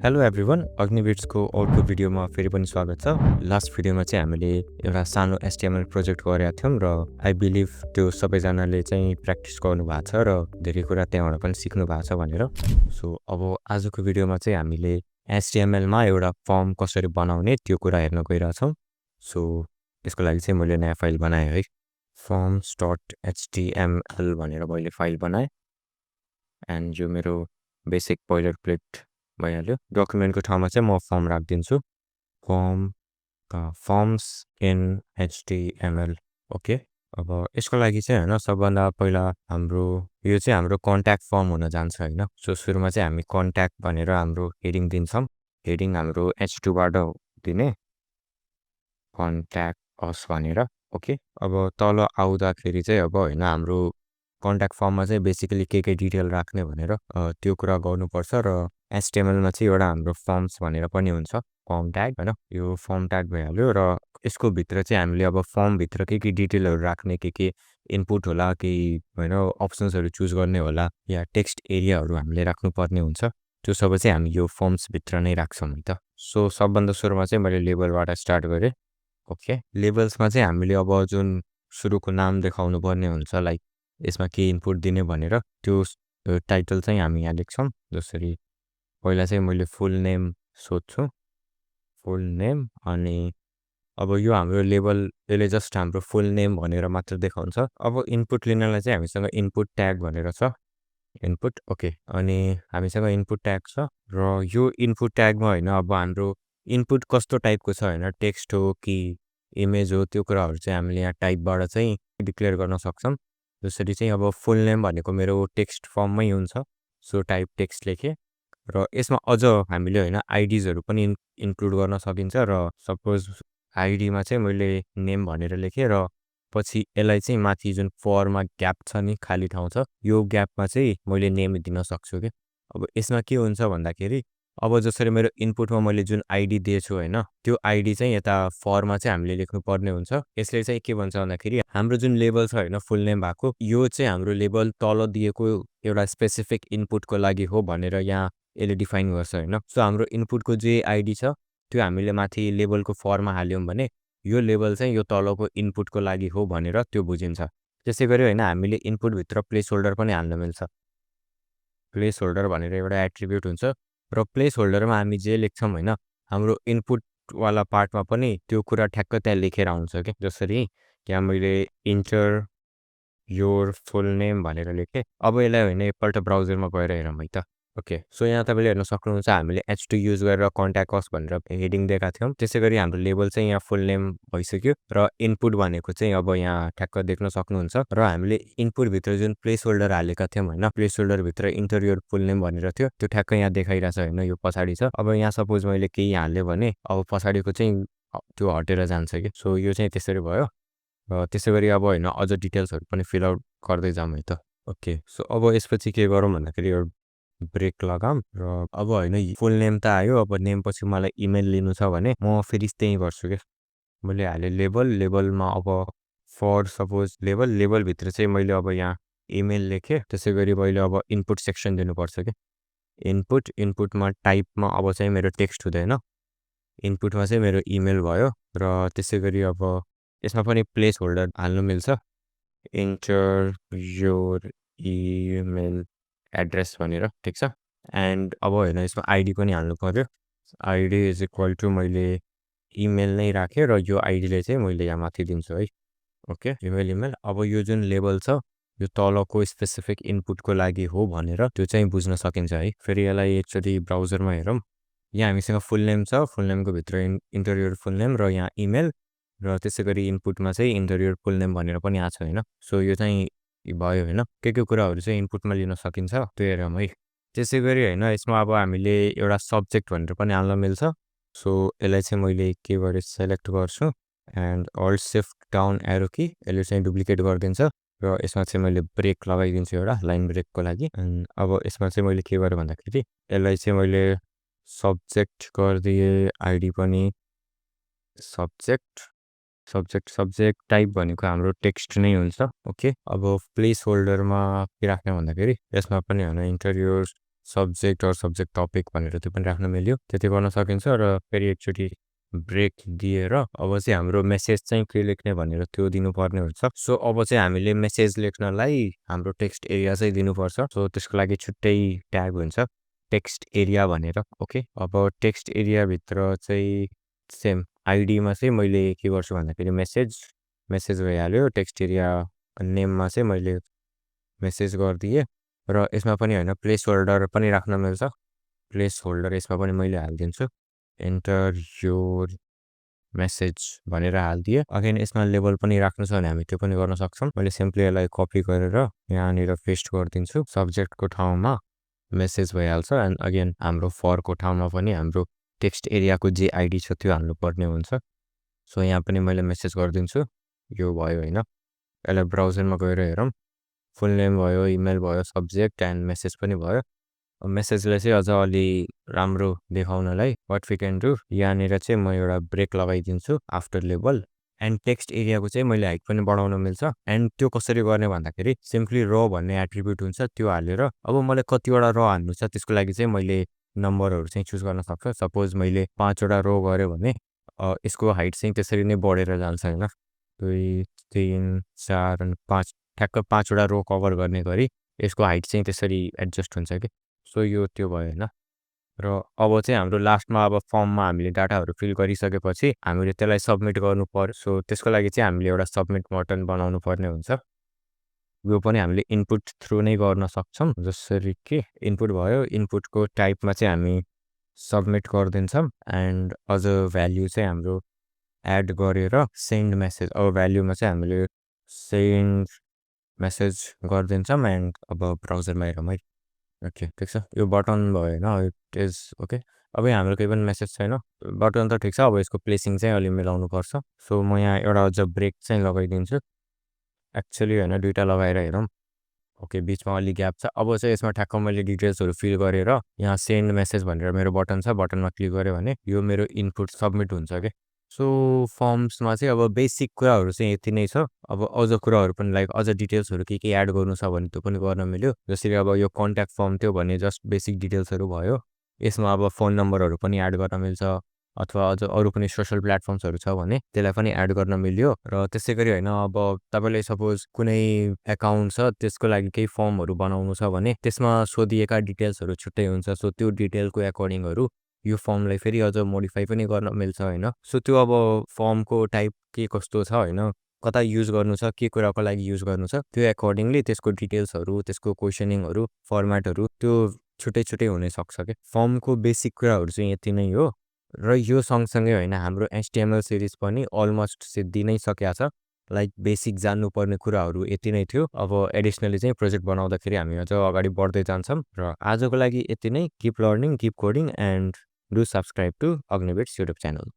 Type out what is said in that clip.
Hello everyone, अग्निबिट्सको अर्को भिडियोमा फेरि पनि स्वागत छ। लास्ट भिडियोमा चाहिँ हामीले एउटा सानो एचटीएमएल प्रोजेक्ट गरेका थियौँ र आई बिलिभ त्यो सबैजनाले चाहिँ प्र्याक्टिस गर्नुभएको छ र धेरै कुरा त्यहाँबाट पनि सिक्नु भएको छ भनेर। सो अब आजको भिडियोमा चाहिँ हामीले एचटीएमएलमा एउटा फर्म कसरी बनाउने त्यो कुरा हेर्न गइरहेछौँ। सो यसको लागि चाहिँ मैले नयाँ फाइल बनाएँ है, forms.html भनेर मैले फाइल बनाएँ। एन्ड यो मेरो बेसिक बोइलर प्लेट भइहाल्यो। डकुमेन्टको ठाउँमा चाहिँ म फर्म राखिदिन्छु, फर्म्स इन एचटीएमएल। ओके, अब यसको लागि चाहिँ होइन, सबभन्दा पहिला यो चाहिँ हाम्रो कन्ट्याक्ट फर्म हुन जान्छ होइन। सो सुरुमा चाहिँ हामी कन्ट्याक्ट भनेर हाम्रो हेडिङ दिन्छौँ। हेडिङ हाम्रो h2बाट दिने कन्ट्याक्ट अस भनेर। ओके, अब तल आउँदाखेरि चाहिँ अब होइन, हाम्रो कन्ट्याक्ट फर्ममा चाहिँ बेसिकली के डिटेल राख्ने भनेर त्यो कुरा गर्नुपर्छ। र एचटीएमएलमा चाहिँ एउटा हाम्रो फर्म्स भनेर पनि हुन्छ, फर्म ट्याग होइन। यो फर्म ट्याग भइहाल्यो र यसको भित्र चाहिँ हामीले अब फर्मभित्र के डिटेलहरू राख्ने, के इनपुट होला, केही होइन अप्सन्सहरू चुज गर्ने होला, या टेक्स्ट एरियाहरू हामीले राख्नुपर्ने हुन्छ। त्यो सबै चाहिँ हामी यो फर्म्सभित्र नै राख्छौँ है त। सो सबभन्दा सुरुमा चाहिँ मैले लेबलबाट स्टार्ट गरेँ। ओके, लेबल्समा चाहिँ हामीले अब जुन सुरुको नाम देखाउनु पर्ने हुन्छ, लाइक यसमा के इनपुट दिने भनेर, त्यो टाइटल चाहिँ हामी यहाँ लेख्छौँ। जसरी पहिला चाहिँ मैले फुल नेम सोध्छु, फुल नेम। अनि अब यो हाम्रो लेबल, यसले जस्ट हाम्रो फुल नेम भनेर मात्र देखाउँछ। अब इनपुट लिनलाई चाहिँ हामीसँग इनपुट ट्याग भनेर छ, इनपुट। ओके, अनि हामीसँग इनपुट ट्याग छ र यो इनपुट ट्यागमा होइन, अब हाम्रो इनपुट कस्तो टाइपको छ होइन, टेक्स्ट हो कि इमेज हो, त्यो कुराहरू चाहिँ हामीले यहाँ टाइपबाट चाहिँ डिक्लेयर गर्न सक्छौँ। जसरी चाहिँ अब फुल नेम भनेको मेरो टेक्स्ट फर्ममै हुन्छ, सो टाइप टेक्स्ट लेखेँ। र यसमा अझ हामीले होइन आइडिजहरू पनि इन्क्लुड गर्न सकिन्छ। र सपोज आइडीमा चाहिँ मैले नेम भनेर लेखेँ र पछि यसलाई चाहिँ माथि जुन फरमा ग्याप छ नि, खाली ठाउँ छ, यो ग्यापमा चाहिँ मैले नेम दिन सक्छु कि। अब यसमा के हुन्छ भन्दाखेरि, अब जसरी मेरो इनपुटमा मैले जुन आइडी दिएछु होइन, त्यो आइडी चाहिँ यता फरमा चाहिँ हामीले लेख्नु पर्ने हुन्छ। यसले चाहिँ के भन्छ भन्दाखेरि, हाम्रो जुन लेबल छ होइन फुल नेम भएको, यो चाहिँ हाम्रो लेबल तल दिएको एउटा स्पेसिफिक इनपुटको लागि हो भनेर यहाँ यसले डिफाइन गर्छ होइन। सो हाम्रो इनपुटको जे आइडी छ त्यो हामीले माथि लेबलको फरमा हाल्यौँ भने यो लेबल चाहिँ यो तलको इनपुटको लागि हो भनेर त्यो बुझिन्छ। त्यसै गरी होइन, हामीले इनपुटभित्र प्लेस होल्डर पनि हाल्न मिल्छ। प्लेस होल्डर भनेर एउटा एट्रिब्युट हुन्छ र प्लेस होल्डरमा हामी जे लेख्छौँ होइन, हाम्रो इनपुटवाला पार्टमा पनि त्यो कुरा ठ्याक्क त्यहाँ लेखेर आउँछ कि। जसरी यहाँ मैले इन्टर योर फुल नेम भनेर लेखेँ। अब यसलाई होइन एकपल्ट ब्राउजरमा गएर हेरौँ है त। ओके, सो यहाँ तपाईँले हेर्न सक्नुहुन्छ, हामीले h2 युज गरेर कन्ट्याक्ट अस भनेर हेडिङ दिएका थियौँ। त्यसै गरी हाम्रो लेबल चाहिँ यहाँ फुल नेम भइसक्यो र इनपुट भनेको चाहिँ अब यहाँ ठ्याक्क देख्न सक्नुहुन्छ। र हामीले इनपुटभित्र जुन प्लेस होल्डर हालेका थियौँ होइन, प्लेस होल्डरभित्र इन्टर योर फुल नेम भनेर थियो, त्यो ठ्याक्क यहाँ देखाइरहेछ होइन, यो पछाडि छ। अब यहाँ सपोज मैले केही हालेँ भने अब पछाडिको चाहिँ त्यो हटेर जान्छ कि। सो यो चाहिँ त्यसरी भयो। र त्यसै गरी अब होइन अझ डिटेल्सहरू पनि फिल आउट गर्दै जाऊँ है त। ओके, सो अब यसपछि के गरौँ भन्दाखेरि एउटा ब्रेक लगाऊँ। र अब होइन फुल नेम त आयो, अब नेम पछि मलाई इमेल लिनु छ भने म फेरि त्यही गर्छु कि। मैले हालेँ लेबल, लेबलमा अब फर सपोज लेबलभित्र चाहिँ मैले अब यहाँ इमेल लेखेँ। त्यसै गरी मैले अब इनपुट सेक्सन दिनुपर्छ कि। इनपुटमा टाइपमा अब चाहिँ मेरो टेक्स्ट हुँदैन, इनपुटमा चाहिँ मेरो इमेल भयो। र त्यसै गरी अब यसमा पनि प्लेस होल्डर हाल्नु मिल्छ, इन्टर योर इमेल एड्रेस भनेर, ठिक छ। एन्ड अब होइन यसमा आइडी पनि हाल्नु पर्यो। आइडी इज इक्वल टु मैले इमेल नै राखेँ र यो आइडीले चाहिँ मैले यहाँ माथि दिन्छु है। Okay, email. अब यो जुन लेबल छ यो तलको स्पेसिफिक इनपुटको लागि हो भनेर त्यो चाहिँ बुझ्न सकिन्छ है। फेरि यसलाई एकचोटि ब्राउजरमा हेरौँ। यहाँ हामीसँग फुल नेम छ, फुल नेमको भित्र इन्टर योर फुल नेम र यहाँ इमेल, र त्यसै गरी इनपुटमा चाहिँ इन्टर योर फुल नेम भनेर पनि आएको छ होइन। सो यो चाहिँ भयो होइन, के कुराहरू चाहिँ इनपुटमा लिन सकिन्छ त्यो हेरौँ है। त्यसै गरी होइन यसमा अब हामीले एउटा सब्जेक्ट भनेर पनि हाल्न मिल्छ। सो यसलाई चाहिँ मैले के गरेँ, सेलेक्ट गर्छु and alt shift down arrow key, यसले चाहिँ डुप्लिकेट गरिदिन्छ। र यसमा चाहिँ मैले ब्रेक लगाइदिन्छु एउटा लाइन ब्रेकको लागि। एन्ड अब यसमा चाहिँ मैले के गरेँ भन्दाखेरि, यसलाई चाहिँ मैले सब्जेक्ट गरिदिएँ, आइडी पनि सब्जेक्ट टाइप भनेको हाम्रो टेक्स्ट नै हुन्छ। ओके, अब प्लेस होल्डरमा के राख्ने भन्दाखेरि यसमा पनि होइन enter your subject or subject topic भनेर त्यो पनि राख्न मिल्यो। त्यति गर्न सकिन्छ र फेरि एकचोटि ब्रेक दिएर अब चाहिँ हाम्रो मेसेज चाहिँ के लेख्ने भनेर त्यो दिनुपर्ने हुन्छ। सो अब चाहिँ हामीले मेसेज लेख्नलाई हाम्रो टेक्स्ट एरिया चाहिँ दिनुपर्छ। सो त्यसको लागि छुट्टै ट्याग हुन्छ टेक्स्ट एरिया भनेर। ओके, अब टेक्स्ट एरियाभित्र चाहिँ सेम आइडीमा चाहिँ मैले के गर्छु भन्दाखेरि मेसेज भइहाल्यो। टेक्स्ट एरिया नेममा चाहिँ मैले मेसेज गरिदिएँ र यसमा पनि होइन प्लेस होल्डर पनि राख्न मिल्छ। प्लेस होल्डर यसमा पनि मैले हालिदिन्छु। एन्टर योर मेसेज भनेर हालिदिएँ। अगेन यसमा लेबल पनि राख्नु छ भने हामी त्यो पनि गर्न सक्छौँ। मैले सिम्पली यसलाई कपी गरेर यहाँनिर पेस्ट गरिदिन्छु। सब्जेक्टको ठाउँमा मेसेज भइहाल्छ एन्ड अगेन हाम्रो फरको ठाउँमा पनि हाम्रो टेक्स्ट एरियाको जे आइडी छ त्यो हाल्नुपर्ने हुन्छ। सो यहाँ पनि मैले मेसेज गरिदिन्छु। यो भयो होइन, यसलाई ब्राउजरमा गएर हेरौँ। फुल नेम भयो, इमेल भयो, सब्जेक्ट एन्ड मेसेज पनि भयो। मेसेजलाई चाहिँ अझ अलि राम्रो देखाउनलाई वाट वी क्यान डु, यहाँनिर चाहिँ म एउटा ब्रेक लगाइदिन्छु आफ्टर लेबल। एन्ड टेक्स्ट एरियाको चाहिँ मैले हाइट पनि बढाउन मिल्छ। एन्ड त्यो कसरी गर्ने भन्दाखेरि सिम्पली र भन्ने एट्रिब्युट हुन्छ त्यो हालेर अब मलाई कतिवटा र हाल्नु छ त्यसको लागि चाहिँ मैले नम्बरहरू चाहिँ चुज गर्न सक्छु। सपोज मैले 5 वटा रो गरेँ भने यसको हाइट चाहिँ त्यसरी नै बढेर जान्छ होइन। 2 3 4 अनि 5 ठ्याक्क 5 वटा रो कभर गर्ने गरी यसको हाइट चाहिँ त्यसरी एडजस्ट हुन्छ कि। सो यो त्यो भयो होइन। र अब चाहिँ हाम्रो लास्टमा अब फर्ममा हामीले डाटाहरू फिल गरिसकेपछि हामीले त्यसलाई सबमिट गर्नु पर्यो। सो त्यसको लागि चाहिँ हामीले एउटा सबमिट बटन बनाउनु पर्ने हुन्छ। यो पनि हामीले इनपुट थ्रु नै गर्न सक्छौँ। जसरी कि इनपुट भयो, इनपुटको टाइपमा चाहिँ हामी सबमिट गरिदिन्छौँ एन्ड अझ भ्याल्यु चाहिँ हाम्रो एड गरेर सेन्ड मेसेज, अब भ्याल्युमा चाहिँ हामीले सेन्ड मेसेज गरिदिन्छौँ एन्ड अब ब्राउजरमा हेरौँ है। ओके, ठिक छ, यो बटन भयो होइन, इट इज ओके। अब हाम्रो केही पनि मेसेज छैन, बटन त ठिक छ। अब यसको प्लेसिङ चाहिँ अलि मिलाउनु पर्छ। सो म यहाँ एउटा अझ ब्रेक चाहिँ लगाइदिन्छु। एक्चुअली होइन, दुइटा लगाएर हेरौँ। ओके, बिचमा अलि ग्याप छ। अब चाहिँ यसमा ठ्याक्क मैले डिटेल्सहरू फिल गरेर यहाँ सेन्ड मेसेज भनेर मेरो बटन छ, बटनमा क्लिक गरेँ भने यो मेरो इनपुट सबमिट हुन्छ कि। सो फर्म्समा चाहिँ अब बेसिक कुराहरू चाहिँ यति नै छ। अब अझ कुराहरू पनि लाइक अझ डिटेल्सहरू के एड गर्नु छ भने त्यो पनि गर्न मिल्यो। जसरी अब यो कन्ट्याक्ट फर्म थियो भने जस्ट बेसिक डिटेल्सहरू भयो। यसमा अब फोन नम्बरहरू पनि एड गर्न मिल्छ अथवा अझ अरू पनि सोसल प्लेटफर्म्सहरू छ भने त्यसलाई पनि एड गर्न मिल्यो। र त्यसै गरी होइन, अब तपाईँले सपोज कुनै एकाउन्ट छ त्यसको लागि केही फर्महरू बनाउनु छ भने त्यसमा सोधिएका डिटेल्सहरू छुट्टै हुन्छ। सो त्यो डिटेलको एकर्डिङहरू यो फर्मलाई फेरि अझ मोडिफाई पनि गर्न मिल्छ होइन। सो त्यो अब फर्मको टाइप के कस्तो छ होइन, कता युज गर्नु छ, के कुराको लागि युज गर्नु छ, त्यो एकर्डिङली त्यसको डिटेल्सहरू, त्यसको क्वेसनिङहरू, फर्मेटहरू त्यो छुट्टै छुट्टै हुनसक्छ कि। फर्मको बेसिक कुराहरू चाहिँ यति नै हो। र यो सँगसँगै होइन, हाम्रो HTML सिरिज पनि अलमोस्ट सिद्धि नै सकिया छ। लाइक बेसिक जान्नुपर्ने कुराहरू यति नै थियो। अब एडिसनली चाहिँ प्रोजेक्ट बनाउँदाखेरि हामी अझ अगाडि बढ्दै जान्छौँ। र आजको लागि यति नै। Keep learning, keep coding and do subscribe to AgniBits YouTube channel.